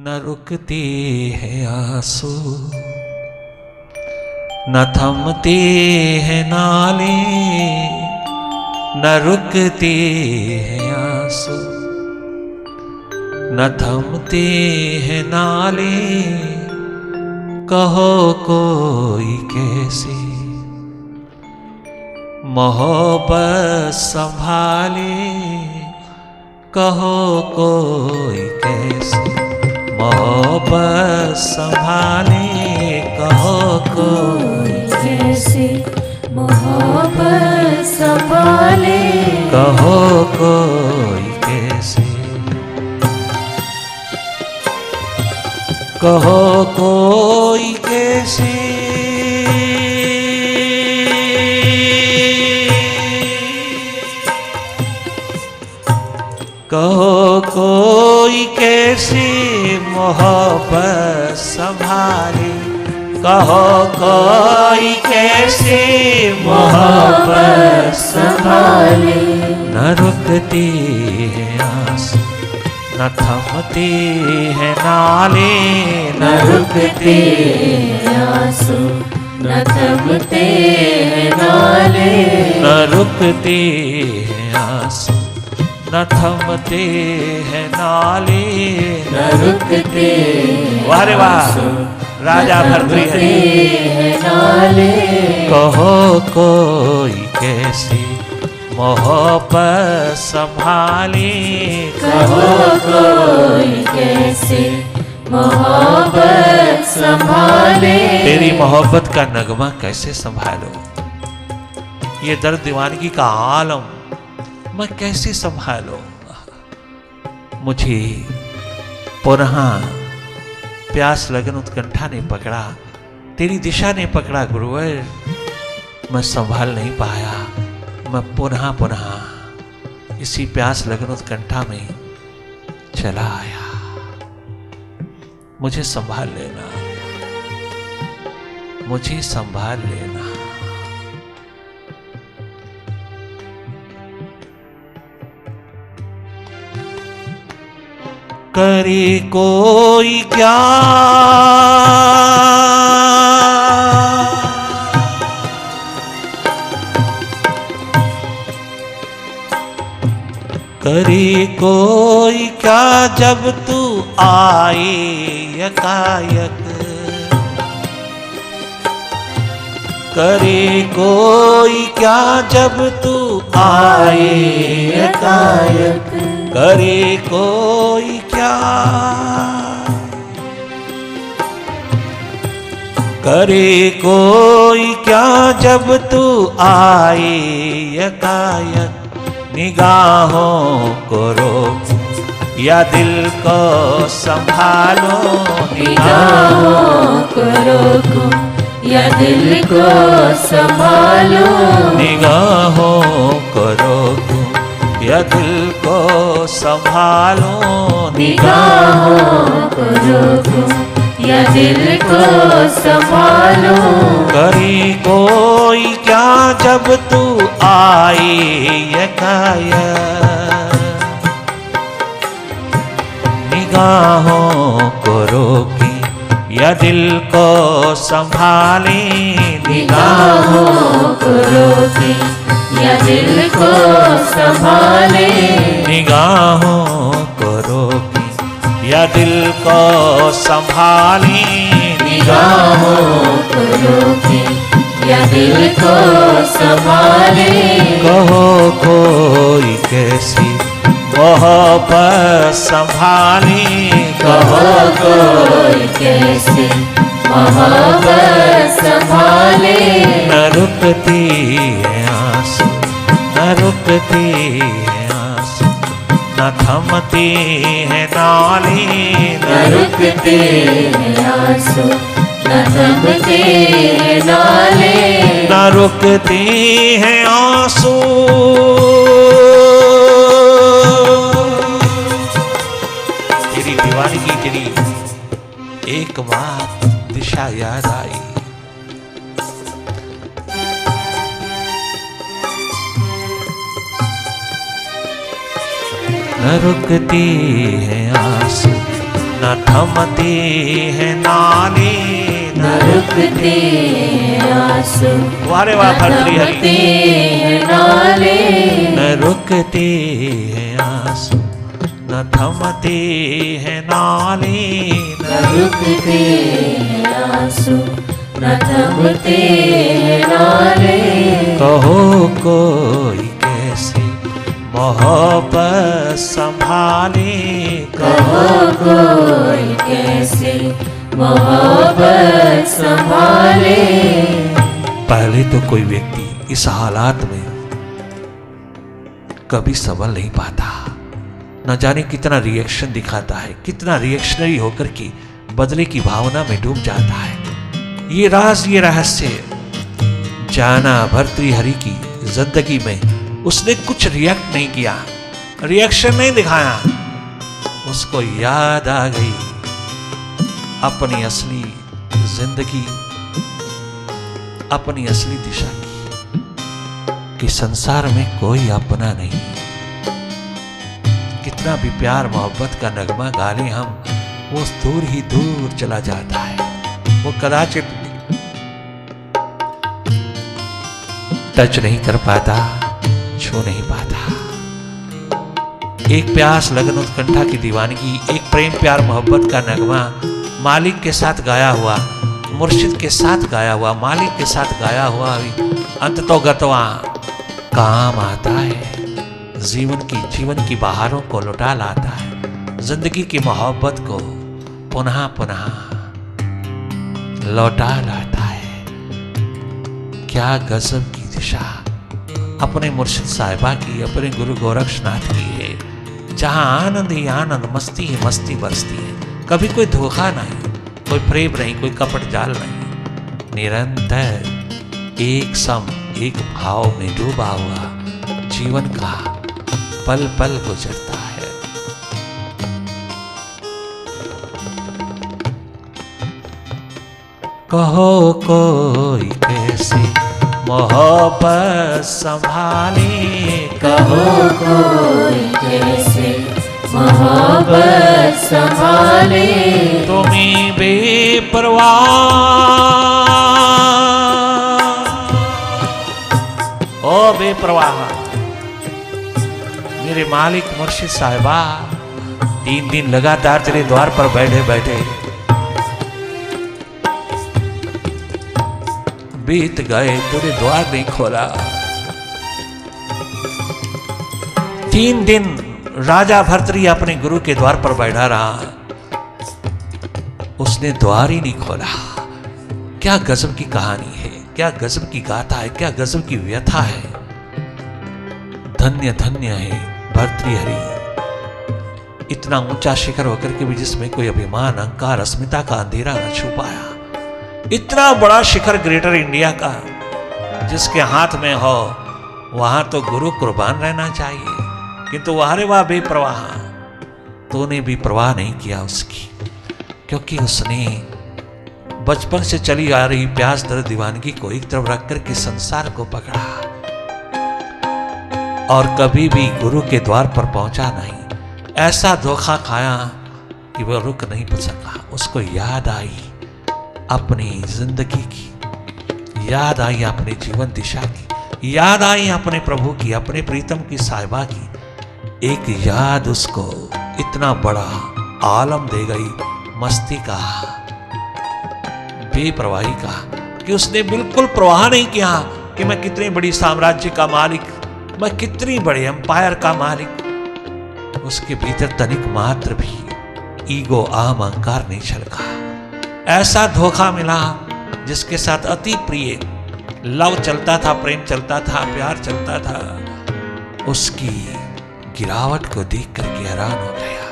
न रुकते हैं आंसू, न थमते हैं नाले, न रुकते हैं आंसू, न थमते हैं नाले। कहो कोई कैसे मोहब्बत संभाले, कहो कोई कैसे मोहब्बत संभाले, कहो कोई कैसे मोहब्बत संभाले, कहो कोई कैसे, कहो कोई कैसे कहो कोई कैसे मोहब्बत संभाले, कहो कोई कैसे मोहब्बत संभाले। न रुकती है आंसू, न थमते हैं नाले, न रुकते हैं आंसू, न थमते हैं नाले, न रुकते हैं आंसू, न थमते हैं नाले, न रुकते वाह रे वाह, राजा भर्तृहरि। नाले कहो कोई कैसे मोहब्बत संभाले, कहो कोई कैसे मोहब्बत संभाले, तेरी मोहब्बत का नगमा कैसे संभालो, ये दर्द दीवानगी का आलम मैं कैसे संभालूं। मुझे पुनः प्यास लगन उत्कंठा ने पकड़ा, तेरी दिशा ने पकड़ा गुरुवर, मैं संभाल नहीं पाया। मैं पुनः पुनः इसी प्यास लगन उत्कंठा में चला आया। मुझे संभाल लेना, मुझे संभाल लेना। करे कोई क्या करे कोई क्या जब तू आए यकायक, करे कोई क्या जब तू आए यकायक, करे कोई क्या, करे कोई क्या जब तू आए यकायक। निगाहों को रोको या दिल को संभालो, निगाहों को रोको या दिल को संभालो, निगाहों को रोको या दिल को संभालो, निगाहों को रोको या दिल को संभालो। करे कोई क्या जब तू आए यकायक, निगाहों को रोके या दिल को संभाले, निगाहों को रोके या दिल को संभाले, निगाहों को रोके या दिल को संभाले, निगाहों को रोके या दिल को संभाले। कहो कोई कैसी मोहब्बत संभाले, कहो कोई कैसे मोहब्बत संभाले, न रुकती है आंसू, न रुकती है आंसू, न थमती है नाले, न रुकते हैं आंसू, न थमते हैं नाले, न रुकती है आंसू। तेरी दीवानगी तेरी एक बात दिशा याद आई, न रुकती है आंसू, न थमते हैं नाले, न रुकते आंसू, वारे वाह भर्तृहरि, थमते हैं नाले, न रुकते हैं आंसू, न थमते हैं नाले, न रुकते आंसू, न थमते नाले। कहो कोई कैसे मोहब्बत संभाले, कहो कोई कैसे मोहब्बत संभाले। पहले तो कोई व्यक्ति इस हालात में कभी संभल नहीं पाता, न जाने कितना रिएक्शन दिखाता है, कितना रिएक्शनरी होकर के बदले की भावना में डूब जाता है। ये राज, ये रहस्य जाना भर्तृहरि की जिंदगी में उसने कुछ रिएक्ट नहीं किया, रिएक्शन नहीं दिखाया। उसको याद आ गई अपनी असली जिंदगी, अपनी असली दिशा की, कि संसार में कोई अपना नहीं। कितना भी प्यार मोहब्बत का नगमा गा लें हम, वो दूर ही दूर चला जाता है, वो कदाचित टच नहीं कर पाता, छू नहीं पाता। एक प्यास, लगन, उत्कंठा की दीवानगी, एक प्रेम प्यार मोहब्बत का नगमा मालिक के साथ गाया हुआ, मुर्शिद के साथ गाया हुआ, मालिक के साथ गाया हुआ भी अंततोगत्वा काम आता है। जीवन की बहारों को लौटा लाता है, जिंदगी की मोहब्बत को पुनः पुनः लौटा लाता है। क्या गजब की दिशा अपने मुर्शिद साहिबा की, अपने गुरु गोरक्षनाथ की है, जहां आनंद ही आनंद, मस्ती ही मस्ती बरसती है। कभी कोई धोखा नहीं, कोई प्रेम नहीं, कोई कपट जाल नहीं, निरंतर एक सम, एक भाव में डूबा हुआ जीवन का पल पल गुजरता है। कहो कोई कैसे मोहब्बत संभाले, कहो कोई कैसे मोहब्बत संभाले। तुम्हें बेपरवाह ओ बेपरवाह मेरे मालिक मुर्शिद साहिबा 3 दिन लगातार तेरे द्वार पर बैठे बैठे बीत गए, तूने द्वार नहीं खोला। 3 दिन राजा भर्तृहरि अपने गुरु के द्वार पर बैठा रहा, उसने द्वार ही नहीं खोला। क्या गजब की कहानी है, क्या गजब की गाथा है, क्या गजब की व्यथा है। धन्य धन्य है भर्तृहरि, इतना ऊंचा शिखर होकर के भी जिसमें कोई अभिमान, अहंकार, अस्मिता का अंधेरा न छू पाया। इतना बड़ा शिखर ग्रेटर इंडिया का जिसके हाथ में हो, वहां तो गुरु कुर्बान रहना चाहिए, किंतु वारे वाह बेप्रवाह, तूने भी परवाह नहीं किया उसकी, क्योंकि उसने बचपन से चली आ रही प्यास दर्द दीवानगी को एक तरफ रख करके संसार को पकड़ा और कभी भी गुरु के द्वार पर पहुंचा नहीं। ऐसा धोखा खाया कि वह रुक नहीं सका। उसको याद आई अपनी जिंदगी की, याद आई अपने जीवन दिशा की, याद आई अपने प्रभु की, अपने प्रीतम की साहिबा की। एक याद उसको इतना बड़ा आलम दे गई मस्ती का, बेपरवाही का, कि उसने बिल्कुल परवाह नहीं किया कि मैं कितने बड़ी साम्राज्य का मालिक, मैं कितनी बड़े एम्पायर का मालिक। उसके भीतर तनिक मात्र भी ईगो, आम, अहंकार नहीं छलका। ऐसा धोखा मिला जिसके साथ अति प्रिय लव चलता था, प्रेम चलता था, प्यार चलता था, उसकी गिरावट को देख करके हैरान हो गया।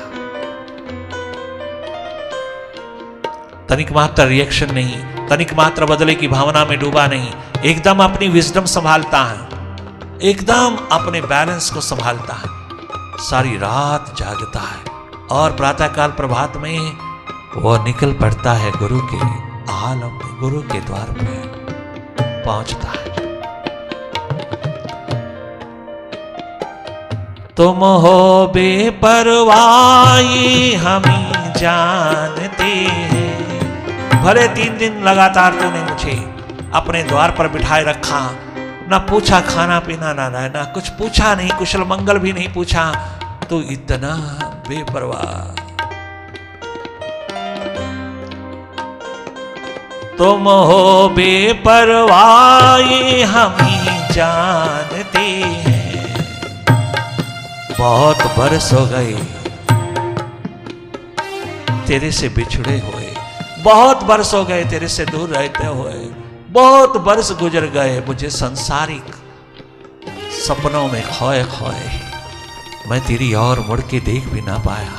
तनिक मात्र रिएक्शन नहीं, तनिक मात्र बदले की भावना में डूबा नहीं, एकदम अपनी विजडम संभालता है, एकदम अपने बैलेंस को संभालता है, सारी रात जागता है और प्रातःकाल प्रभात में वो निकल पड़ता है गुरु के आलम में, गुरु के द्वार पे पहुंचता है। तुम हो बेपरवाही हमें जानते हैं। भले 3 दिन लगातार तूने मुझे अपने द्वार पर बिठाए रखा, ना पूछा खाना पीना ना रहना, कुछ पूछा नहीं, कुशल मंगल भी नहीं पूछा, तो इतना बेपरवाह। तुम हो बेपरवाह ये हम ही जानते हैं। बहुत बरस हो गए तेरे से बिछड़े हुए, बहुत बरस हो गए तेरे से दूर रहते हुए, बहुत बरस गुजर गए मुझे संसारिक सपनों में खोए खोए। मैं तेरी ओर मुड़ के देख भी ना पाया,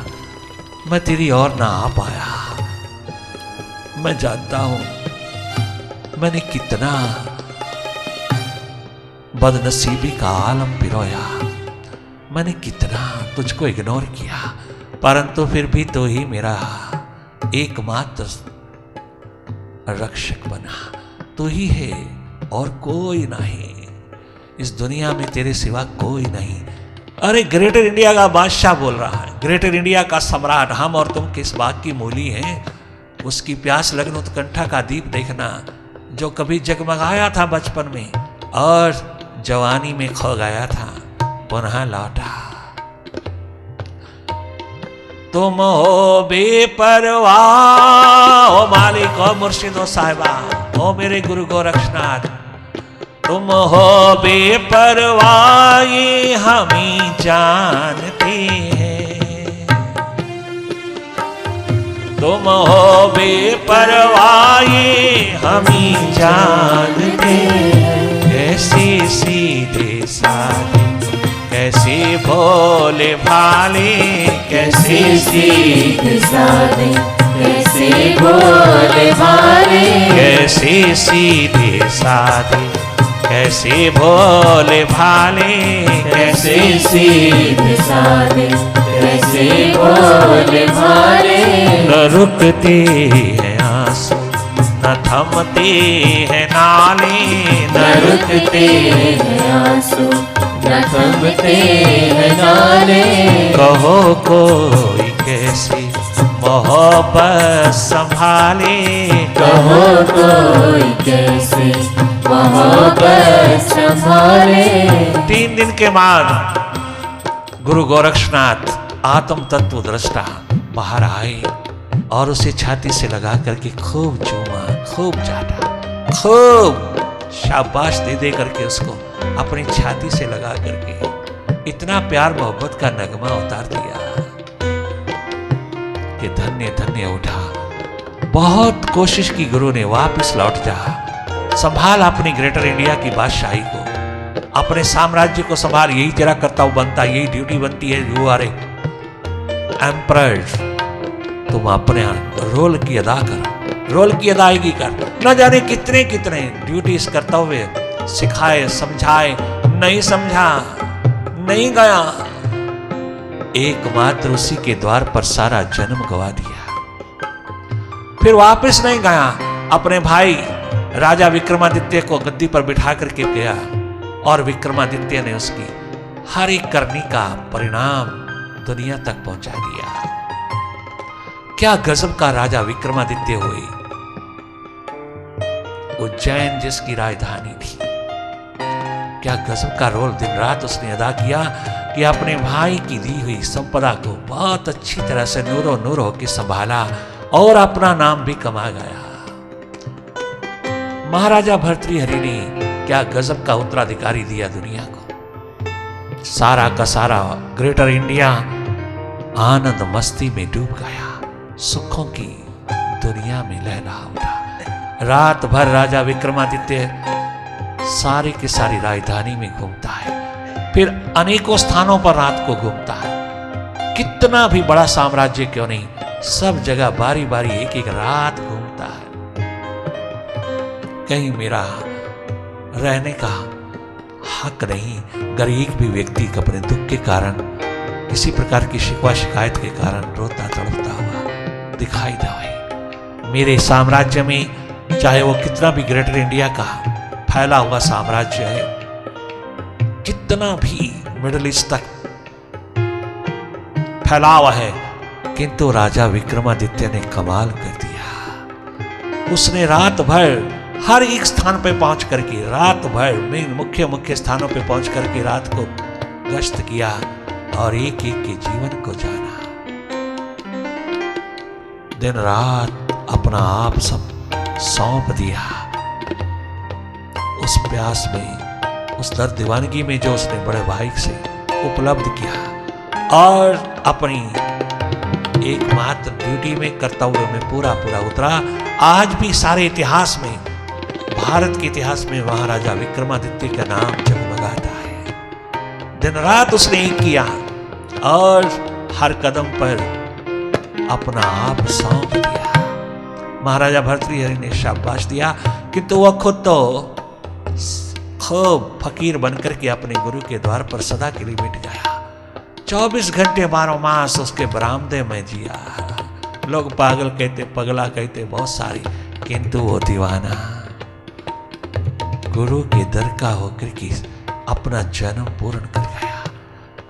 मैं तेरी ओर ना आ पाया। मैं जानता हूं मैंने कितना बदनसीबी का आलम पिरोया, मैंने कितना तुझको इग्नोर किया, परंतु फिर भी तो ही मेरा एकमात्र रक्षक बना। तू ही है और कोई नहीं, इस दुनिया में तेरे सिवा कोई नहीं। अरे ग्रेटर इंडिया का बादशाह बोल रहा है, ग्रेटर इंडिया का सम्राट, हम और तुम किस बाग की मूली हैं। उसकी प्यास लगन उत्कंठा का दीप देखना, जो कभी जगमगाया था बचपन में और जवानी में खो गया था, पुनः लौटा। तुम हो बेपरवाह ओ मालिक, ओ मुर्शिद, ओ साहिबा, ओ मेरे गुरु गोरक्षनाथ। तुम हो बेपरवाह ये हम ही जानते हैं। तुम हो बेपरवाह ये हम ही जानते हैं। कैसे सीधे साधे, कैसे भोले भाले, कैसे सीधे साधे, कैसे भोले भाले, कैसे सीधे साधे, कैसे भोले भाले, कैसे सीधे साधे, कैसे भोले भाले। न रुकते हैं आंसू, न थमते हैं नाले, न रुकते हैं आंसू, न थमते हैं नाले। कहो कोई कैसे मोहब्बत संभाले, कहो कोई कैसे मोहब्बत संभाले। 3 दिन के बाद गुरु गोरक्षनाथ आत्म तत्व दृष्टा बाहर आए और उसे छाती से लगा करके खूब चूमा, खूब चाटा, खूब शाबाश दे दे करके उसको अपनी छाती से लगा करके इतना प्यार मोहब्बत का नगमा उतार दिया कि धन्य धन्य उठा। बहुत कोशिश की गुरु ने, वापस लौट जा, संभाल अपनी ग्रेटर इंडिया की बादशाही को, अपने साम्राज्य को संभाल, यही तेरा कर्तव्य बनता, यही ड्यूटी बनती है। यू आर एम्परर, तुम अपने रोल की अदा कर, रोल की अदायगी कर। न जाने कितने कितने ड्यूटीज कर्तव्य सिखाए, समझाए, नहीं समझा, नहीं गया, एकमात्र उसी के द्वार पर सारा जन्म गवा दिया। फिर वापस नहीं गया, अपने भाई राजा विक्रमादित्य को गद्दी पर बिठा करके गया और विक्रमादित्य ने उसकी हर एक करनी का परिणाम दुनिया तक पहुंचा दिया। क्या गजब का राजा विक्रमादित्य हुए। उज्जैन जिसकी राजधानी थी, क्या गजब का रोल दिन रात उसने अदा किया कि अपने भाई की दी हुई संपदा को बहुत अच्छी तरह से नूरो नूर होकर संभाला और अपना नाम भी कमा गया। महाराजा भर्तृहरि ने क्या गजब का उत्तराधिकारी दिया दुनिया को। सारा का सारा ग्रेटर इंडिया आनंद मस्ती में डूब गया, सुखों की दुनिया में लहला उठा। रात भर राजा विक्रमादित्य सारी की सारी राजधानी में घूमता है, फिर अनेकों स्थानों पर रात को घूमता है। कितना भी बड़ा साम्राज्य क्यों नहीं, सब जगह बारी बारी एक एक रात घूमता है। कहीं मेरा रहने का हक नहीं, गरीब भी व्यक्ति अपने दुख के कारण, किसी प्रकार की शिकवा शिकायत के कारण रोता तड़पता हुआ दिखाई दे। मेरे साम्राज्य में चाहे वो कितना भी ग्रेटर इंडिया का फैला हुआ साम्राज्य है, कितना भी मिडिल ईस्ट तक फैला हुआ है, किंतु राजा विक्रमादित्य ने कमाल कर दिया। उसने रात भर हर एक स्थान पर पहुंच करके, रात भर में मुख्य मुख्य स्थानों पर पहुंच करके रात को गश्त किया और एक एक के जीवन को जाना। दिन रात अपना आप सब सौंप दिया उस प्यास में, उस दर्द दीवानगी में जो उसने बड़े भाई से उपलब्ध किया, और अपनी एकमात्र ड्यूटी में, कर्तव्य में पूरा उतरा। आज भी सारे इतिहास में, भारत के इतिहास में महाराजा विक्रमादित्य का नाम जगमगाता है। दिन रात उसने एक किया और हर कदम पर अपना आप सौंप दिया। महाराजा भर्तृहरि ने शाबाश दिया, किंतु वह खुद तो खूब फकीर बनकर के अपने गुरु के द्वार पर सदा के लिए मिट गया। 24 घंटे 12 मास उसके बरामदे में जिया। लोग पागल कहते, पगला कहते बहुत सारी, किंतु वो दीवाना गुरु के दर का होकर के अपना जन्म पूर्ण कर गया।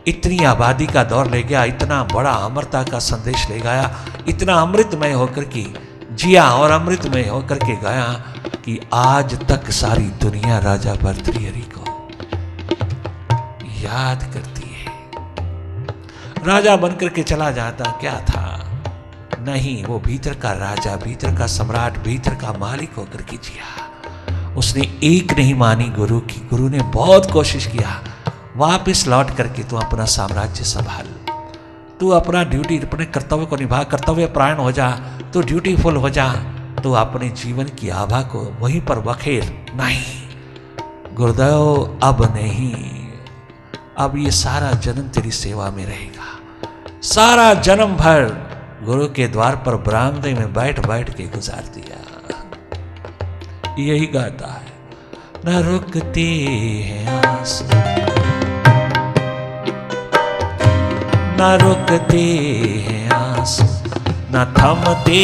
इतनी आबादी का दौर ले गया, इतना बड़ा अमरता का संदेश ले गया, इतना अमृतमय होकर के जिया और अमृतमय होकर के गया कि आज तक सारी दुनिया राजा भर्तृहरि को याद करती है। राजा बनकर के चला जाता क्या था? नहीं, वो भीतर का राजा, भीतर का सम्राट, भीतर का मालिक होकर के जिया। उसने एक नहीं मानी गुरु की। गुरु ने बहुत कोशिश किया, वापस लौट करके तू अपना साम्राज्य संभाल, तू अपना ड्यूटी, अपने कर्तव्य को निभा, कर्तव्य परायण हो जा, तू ड्यूटीफुल हो जा, तो अपने जीवन की आभा को वहीं पर बखेर। नहीं गुरुदेव, अब नहीं, अब ये सारा जन्म तेरी सेवा में रहेगा। सारा जन्म भर गुरु के द्वार पर बरामदे में बैठ के गुजार दिया। यही गाता है, न रुकते हैं आंसू, न रुकते हैं आंसू, न थमते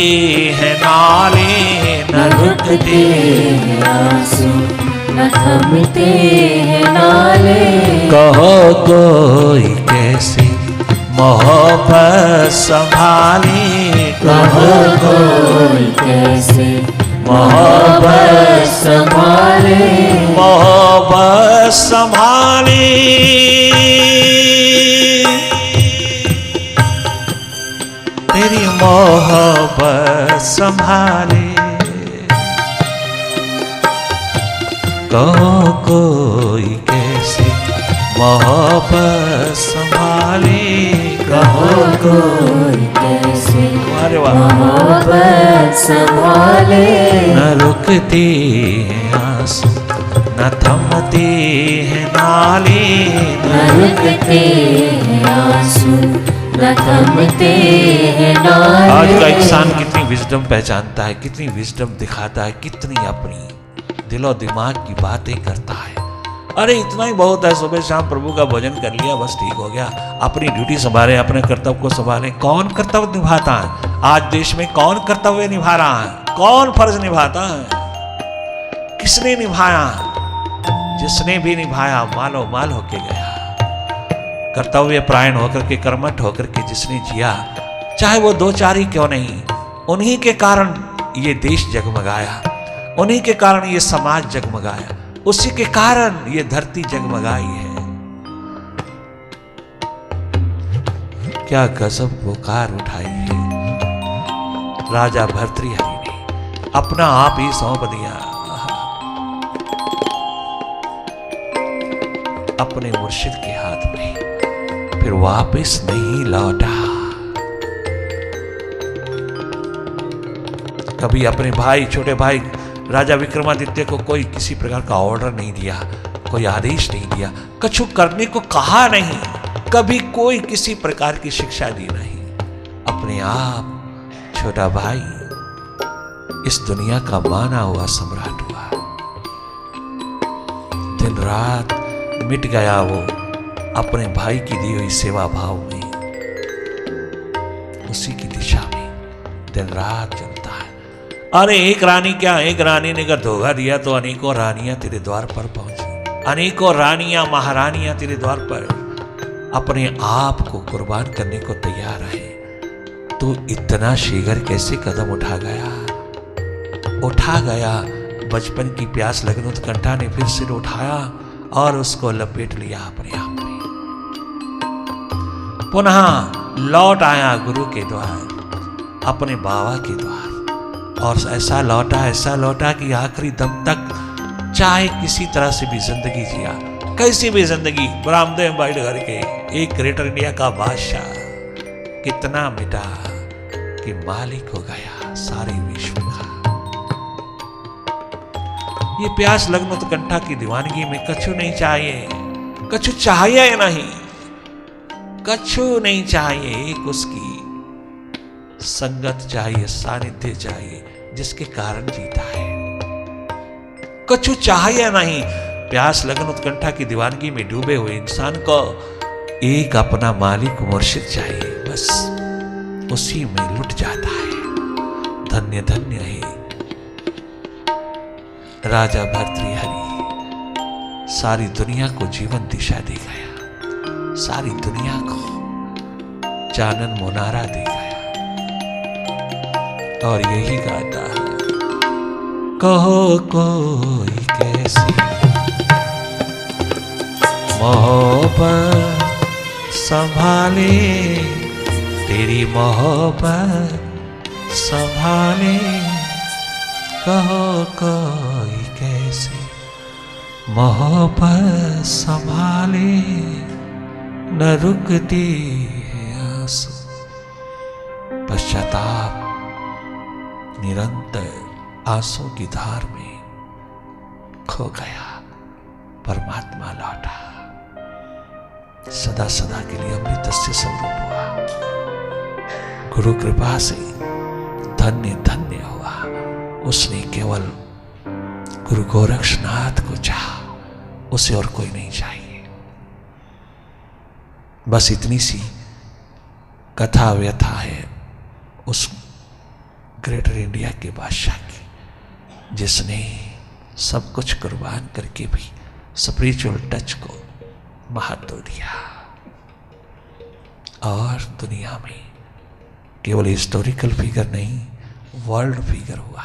हैं नाले, न रुकते हैं आंसू, न थमते हैं नाले। कहो कोई कैसे मोहब्बत संभाले, कहो कोई कैसे मोहब्बत संभाले, मोहब्बत संभाले। तेरी मोहब्बत संभाले, कहो कोई कैसे मोहब्बत संभाले, कहो कोई कैसे अरे वाह, मोहब्बत संभाले। न रुकते हैं आंसू, न थमते हैं नाले, न रुकते हैं आंसू, न थमते हैं नाले। आज का इंसान कितनी विजडम पहचानता है, कितनी विजडम दिखाता है, कितनी अपनी दिलो दिमाग की बातें करता है। अरे इतना ही बहुत है, सुबह शाम प्रभु का भोजन कर लिया, बस ठीक हो गया। अपनी ड्यूटी संभाले, अपने कर्तव्य को संभाले। कौन कर्तव्य निभाता है आज देश में? कौन कर्तव्य निभा रहा है? कौन फर्ज निभाता है? किसने निभाया? जिसने भी निभाया मालो माल होके गया। कर्तव्य परायण होकर के, कर्मठ होकर के जिसने जिया, चाहे वो दो चार ही क्यों नहीं, उन्हीं के कारण ये देश जगमगाया, उन्हीं के कारण ये समाज जगमगाया, उसी के कारण ये धरती जगमगाई है। क्या गजब पुकार उठाई है राजा भर्तृहरि ने, अपना आप ही सौंप दिया अपने मुर्शिद के हाथ में, फिर वापस नहीं लौटा। कभी अपने भाई, छोटे भाई राजा विक्रमादित्य को कोई किसी प्रकार का ऑर्डर नहीं दिया, कोई आदेश नहीं दिया, कछु करने को कहा नहीं, कभी कोई किसी प्रकार की शिक्षा दी नहीं। अपने आप छोटा भाई इस दुनिया का माना हुआ सम्राट हुआ। दिन रात मिट गया वो अपने भाई की दी हुई सेवा भाव में, उसी की दिशा में दिन रात चलता है। अरे एक रानी क्या, एक रानी ने अगर धोखा दिया तो अनेकों रानियां तेरे द्वार पर पहुंची, अनेकों रानियां, महारानियां तेरे द्वार पर अपने आप को कुर्बान करने को तैयार है। तू तू इतना शीघ्र कैसे कदम उठा गया? उठा गया। बचपन की प्यास लगन उत्कंठा ने फिर सिर उठाया और उसको लपेट लिया अपने आप में। पुनः लौट आया गुरु के द्वार, अपने बाबा के द्वार, और ऐसा लौटा कि आखिरी दम तक चाहे किसी तरह से भी जिंदगी जिया। कैसी भी जिंदगी, रामदेव बैठ घर के एक ग्रेटर इंडिया का बादशाह कितना मिटा कि मालिक हो गया सारे विश्व का। ये प्यास लगन उत्कंठा की दीवानगी में कछु नहीं चाहिए, कछु चाहिए नहीं, कछु नहीं चाहिए। एक उसकी संगत चाहिए, सानिध्य चाहिए, जिसके कारण जीता है। कछु चाहिए नहीं। प्यास लगन उत्कंठा की दीवानगी में डूबे हुए इंसान को एक अपना मालिक मुर्शिद चाहिए, बस उसी में लुट जाता है। धन्य धन्य है राजा भर्तृहरि, सारी दुनिया को जीवन दिशा दे गया, सारी दुनिया को चानन मुनारा दे गया, और यही गाता है, कहो कोई कैसी मोहब्बत संभाले, तेरी मोहब्बत संभाले, कहो कोई कैसे मोहब्बत संभाले, न रुकती है आंसू, पश्चाताप निरंतर आंसू की धार में खो गया। परमात्मा लौटा, सदा सदा के लिए अमृत से समरूप हुआ। गुरु कृपा से धन्य धन्य हुआ। उसने केवल गुरु गोरक्षनाथ को चाहा, उसे और कोई नहीं चाहिए। बस इतनी सी कथा व्यथा है उस ग्रेटर इंडिया के बादशाह की, जिसने सब कुछ कुर्बान करके भी स्पिरिचुअल टच को महत्व दिया, और दुनिया में केवल हिस्टोरिकल फिगर नहीं, वर्ल्ड फिगर हुआ।